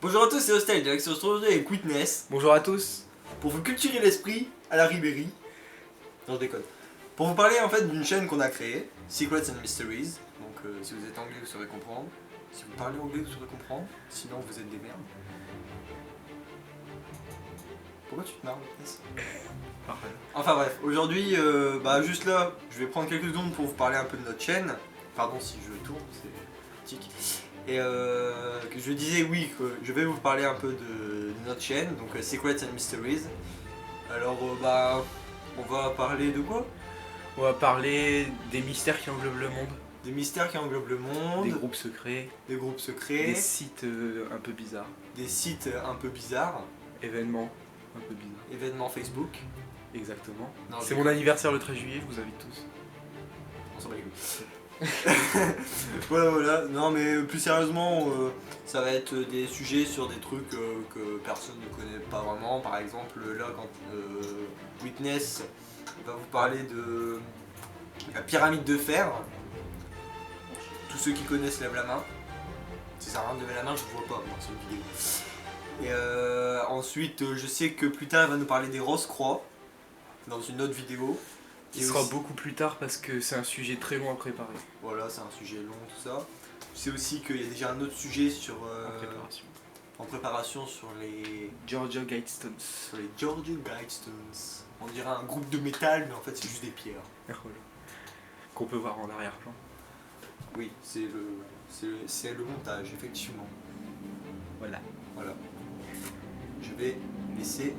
Bonjour à tous, c'est Hostile, on se retrouve aujourd'hui avec Witness. Bonjour à tous. Pour vous culturer l'esprit à la Ribéry. Non, je déconne. Pour vous parler en fait d'une chaîne qu'on a créée, Secrets and Mysteries. Donc si vous êtes anglais, vous saurez comprendre. Si vous parlez anglais, vous saurez comprendre. Sinon, vous êtes des merdes. Pourquoi tu te marres, Witness? Enfin bref, aujourd'hui, juste là, je vais prendre quelques secondes pour vous parler un peu de notre chaîne. Pardon si je tourne, c'est tic. Et que je disais oui, que je vais vous parler un peu de notre chaîne, donc Secrets and Mysteries. Alors on va parler de quoi? On va parler des mystères qui englobent le monde, Des mystères qui englobent le monde, des groupes secrets, des sites un peu bizarres, des sites un peu bizarres, événements un peu bizarres. événements Facebook. Exactement. Non, C'est mon anniversaire le 13 juillet, je vous invite tous. On s'en bat les couilles. Voilà. Non mais plus sérieusement, ça va être des sujets sur des trucs que personne ne connaît pas vraiment. Par exemple, là, quand Witness va vous parler de la pyramide de fer. Tous ceux qui connaissent lèvent la main. Si ça sert à rien de lever la main, je ne vois pas moi, sur une vidéo. Et ensuite, je sais que plus tard, il va nous parler des Rose-Croix dans une autre vidéo. Qui sera beaucoup plus tard parce que c'est un sujet très long à préparer. Voilà, c'est un sujet long, tout ça. Je sais aussi qu'il y a déjà un autre sujet sur, en préparation sur les Georgia Guidestones. sur les Georgia Guidestones. On dirait un groupe de métal, mais en fait c'est juste des pierres. Qu'on peut voir en arrière-plan. Oui, c'est le montage, effectivement. Voilà. Je vais laisser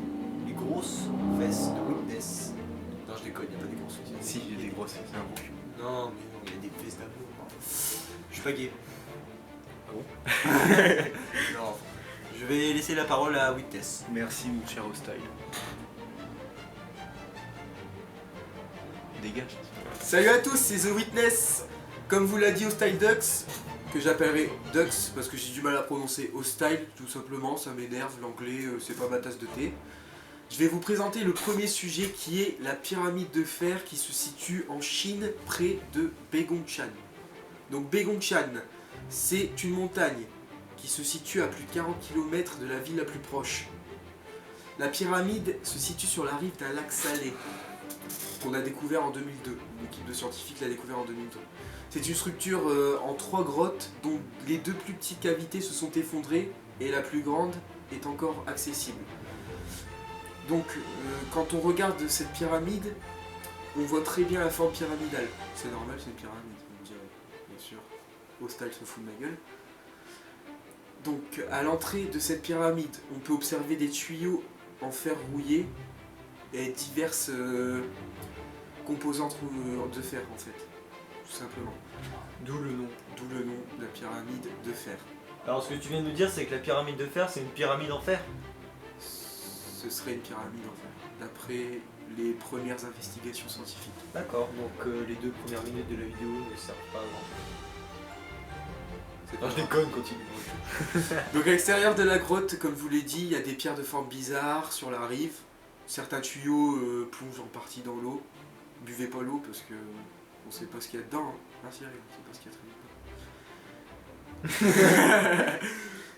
les grosses fesses de Witness. Non, je déconne, il n'y a pas des grosses fesses. Si, il y a des grosses, c'est un bouc. Non, mais non, il y a des fesses d'amour. Je suis pas gay. Ah bon? Non, je vais laisser la parole à Witness. Merci mon cher Hostile. Dégage. Salut à tous, c'est The Witness. Comme vous l'a dit Hostile Dux, que j'appellerai Dux parce que j'ai du mal à prononcer Hostile, tout simplement, ça m'énerve, l'anglais c'est pas ma tasse de thé. Je vais vous présenter le premier sujet qui est la pyramide de fer qui se situe en Chine près de Beigongchan. Donc Beigongchan, c'est une montagne qui se situe à plus de 40 km de la ville la plus proche. La pyramide se situe sur la rive d'un lac salé qu'on a découvert en 2002. Une équipe de scientifiques l'a découvert en 2002. C'est une structure en 3 grottes dont les 2 plus petites cavités se sont effondrées et la plus grande est encore accessible. Donc quand on regarde cette pyramide, on voit très bien la forme pyramidale. C'est normal, c'est une pyramide, on dirait, bien sûr. Hostile se fout de ma gueule. Donc à l'entrée de cette pyramide, on peut observer des tuyaux en fer rouillé et diverses composantes de fer en fait, tout simplement. D'où le nom de la pyramide de fer. Alors ce que tu viens de nous dire, c'est que la pyramide de fer, c'est une pyramide en fer. Ce serait une pyramide en fer, d'après les premières investigations scientifiques. D'accord, donc les 2 premières minutes de la vidéo ne servent pas à grand. Non, je déconne, continue. Donc à l'extérieur de la grotte, comme je vous l'ai dit, il y a des pierres de forme bizarre sur la rive. Certains tuyaux plongent en partie dans l'eau. Buvez pas l'eau parce que on sait pas ce qu'il y a dedans. Hein. Merci, on sait pas ce qu'il y a dedans.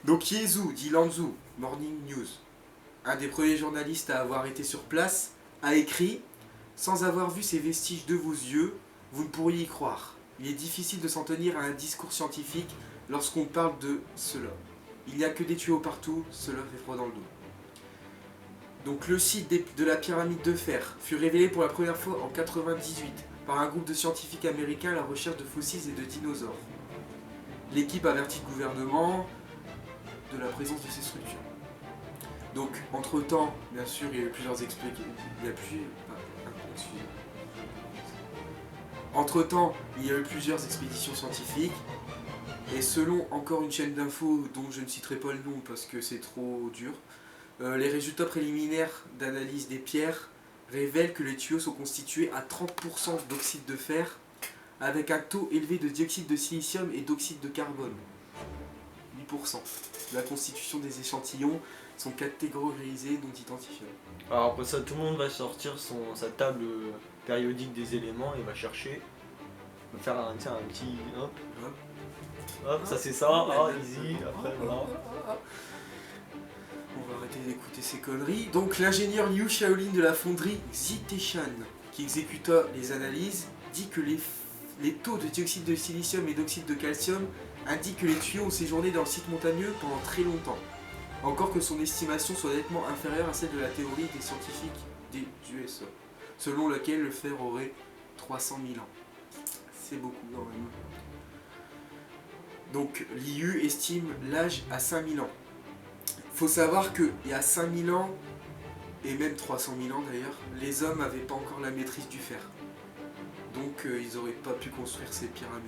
Donc Yezu, dit Lanzu, Morning News, un des premiers journalistes à avoir été sur place, a écrit « Sans avoir vu ces vestiges de vos yeux, vous ne pourriez y croire. Il est difficile de s'en tenir à un discours scientifique lorsqu'on parle de cela. Il n'y a que des tuyaux partout, cela fait froid dans le dos. » Donc le site de la pyramide de fer fut révélé pour la première fois en 1998 par un groupe de scientifiques américains à la recherche de fossiles et de dinosaures. L'équipe avertit le gouvernement de la présence de ces structures. Donc entre temps, bien sûr, il y a eu plusieurs explications. Entre temps, il y a eu plusieurs expéditions scientifiques. Et selon encore une chaîne d'infos dont je ne citerai pas le nom parce que c'est trop dur, les résultats préliminaires d'analyse des pierres révèlent que les tuyaux sont constitués à 30% d'oxyde de fer avec un taux élevé de dioxyde de silicium et d'oxyde de carbone. 8%. La constitution des échantillons sont catégorisés non identifiables. Alors après ça, tout le monde va sortir sa table périodique des éléments et va chercher. On va faire un petit. Hop, Hop. hop, ça c'est ça, ah, easy, après voilà. On va arrêter d'écouter ces conneries. Donc l'ingénieur Liu Shaolin de la fonderie Zitechan, qui exécuta les analyses, dit que les taux de dioxyde de silicium et d'oxyde de calcium indiquent que les tuyaux ont séjourné dans le site montagneux pendant très longtemps. Encore que son estimation soit nettement inférieure à celle de la théorie des scientifiques des USA, selon laquelle le fer aurait 300 000 ans. C'est beaucoup quand même. Donc Liu estime l'âge à 5000 ans. Faut savoir qu'il y a 5000 ans, et même 300 000 ans d'ailleurs, les hommes n'avaient pas encore la maîtrise du fer. Donc ils n'auraient pas pu construire ces pyramides.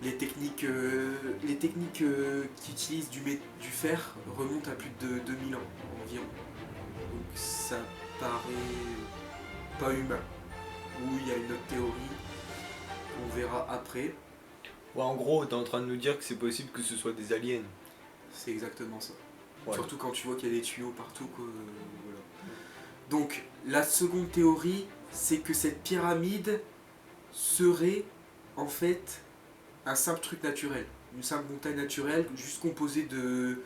Les techniques qui utilisent du fer remontent à plus de 2000 ans environ. Donc ça paraît pas humain. Ou il y a une autre théorie qu'on verra après. Ouais, en gros, t'es en train de nous dire que c'est possible que ce soit des aliens. C'est exactement ça. Voilà. Surtout quand tu vois qu'il y a des tuyaux partout. Quoi, voilà. Donc la seconde théorie, c'est que cette pyramide serait en fait un simple truc naturel. Une simple montagne naturelle, juste composée de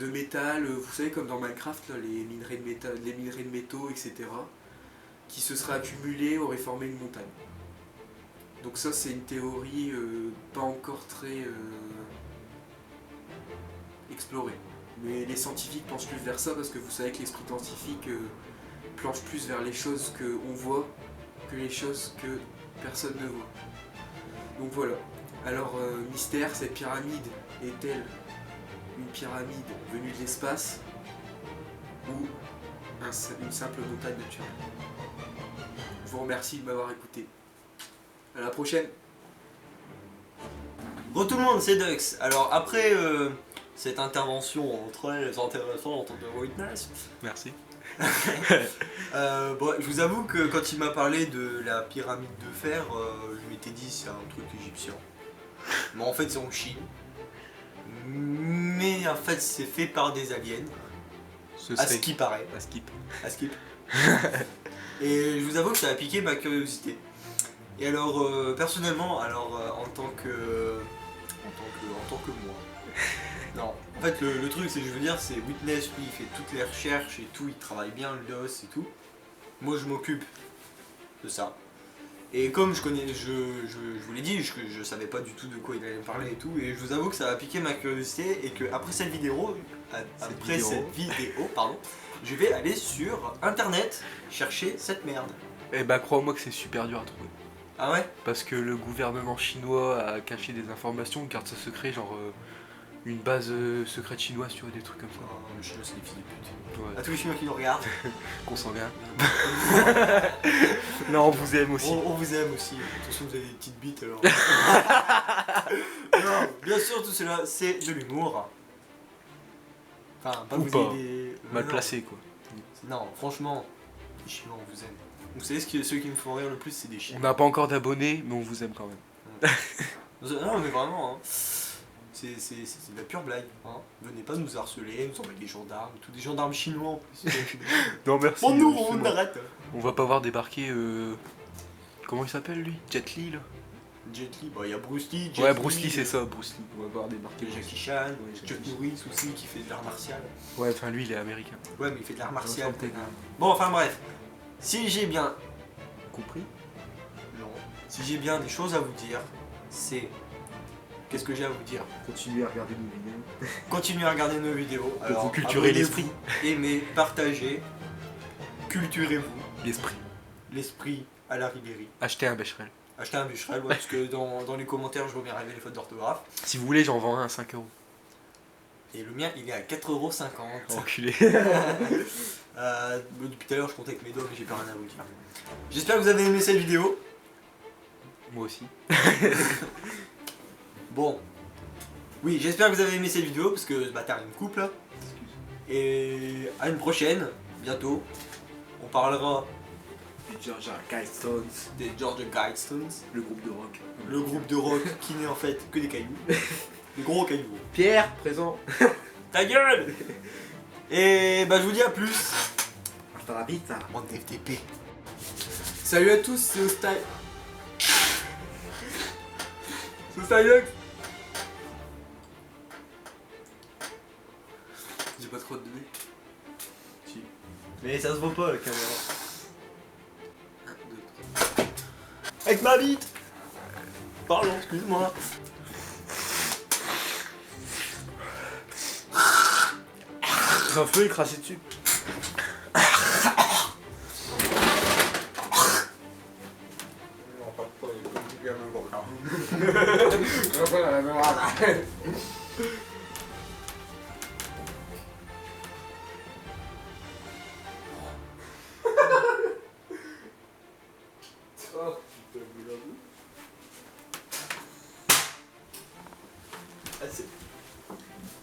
métal, vous savez comme dans Minecraft, là, les minerais de métal, les minerais de métaux, etc. qui se seraient accumulés, auraient formé une montagne. Donc ça c'est une théorie pas encore très explorée. Mais les scientifiques penchent plus vers ça parce que vous savez que l'esprit scientifique planche plus vers les choses qu'on voit que les choses que personne ne voit. Donc voilà. Alors mystère, cette pyramide est-elle une pyramide venue de l'espace ou une simple montagne naturelle? Je vous remercie de m'avoir écouté. À la prochaine. Bon tout le monde, c'est Dux. Alors après cette intervention très intéressante de Witness, Merci. bon, je vous avoue que quand il m'a parlé de la pyramide de fer, je m'étais dit c'est un truc égyptien. Mais en fait c'est en Chine. Mais en fait c'est fait par des aliens. À ce qui paraît. À skip. À skip. Et je vous avoue que ça a piqué ma curiosité. Et alors personnellement, en tant que moi. Non, en fait le truc c'est, je veux dire, c'est Witness, lui il fait toutes les recherches et tout, il travaille bien le dos et tout. Moi je m'occupe de ça. Et comme je connais, je vous l'ai dit, je savais pas du tout de quoi il allait me parler et tout, et je vous avoue que ça a piqué ma curiosité et que après cette vidéo, je vais aller sur internet chercher cette merde. Eh bah crois-moi que c'est super dur à trouver. Ah ouais? Parce que le gouvernement chinois a caché des informations, garde ça secret, genre une base secrète chinoise, tu vois, des trucs comme ça. Oh, le Chinois c'est des fils de pute. Ouais. À tous les Chinois qui nous regardent. Consanguin. Non, on vous aime aussi. On vous aime aussi. De toute façon vous avez des petites bites alors. Non, bien sûr tout cela c'est de l'humour. Enfin, pas Ou vous pas. aider. Mal placé quoi. Non, franchement, les Chinois on vous aime. Vous savez ceux qui me font rire le plus c'est des On Chinois. n'a pas encore d'abonnés, mais on vous aime quand même. Non mais vraiment, hein. C'est de la pure blague. Hein. Venez pas nous harceler, nous envoyer des gendarmes, tous des gendarmes chinois en plus. Non merci. Bon nous c'est on bon. arrête. On va pas voir débarquer. Comment il s'appelle lui? Jet Li là? Jet Li, bah il y a Bruce Lee. Ouais, Bruce Lee c'est ça, Bruce Lee. On va voir débarquer. Jackie Chan, Chuck Norris aussi qui fait de l'art martial. Ouais, enfin lui il est américain. Ouais mais il fait de l'art martial. Ouais, c'est Bon enfin bref, si j'ai bien Compris? non, si j'ai bien des choses à vous dire, c'est... Qu'est-ce que j'ai à vous dire? Continuez à regarder nos vidéos. Continuez à regarder nos vidéos. Pour vous culturer abonnez-vous, l'esprit. Aimez, partagez, culturez-vous. L'esprit. L'esprit à la Ribéry. Achetez un Becherel. Achetez un Becherel, ouais, parce que dans les commentaires je vois bien arriver les fautes d'orthographe. Si vous voulez, j'en vends un à 5€. Et le mien il est à 4,50€. Enculé. Depuis tout à l'heure je comptais avec mes doigts mais j'ai pas rien à vous dire. J'espère que vous avez aimé cette vidéo. Moi aussi. Bon. Oui, j'espère que vous avez aimé cette vidéo parce que ce bâtard il me coupe là. Et à une prochaine, bientôt. On parlera Et Georgia Guidestones. des Georgia Guidestones, Le groupe de rock. le groupe de rock qui n'est en fait que des cailloux. Des gros cailloux. Pierre, présent. Ta gueule! Et bah je vous dis à plus. Hasta la vista. Bande de FTP. Salut à tous, c'est Hostile. Stylex. J'ai pas trop de données. Si. Mais ça se voit pas la caméra. 1, 2, 3. Avec ma bite. Pardon, excuse-moi. Un feu et craché dessus.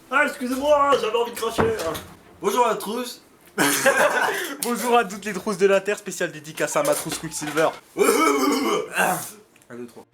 Ah, excusez-moi, j'avais envie de cracher. Bonjour à tous. Bonjour à toutes les trousses de l'Inter, spéciale dédicace à ma trousse Quicksilver. 1, 2, 3.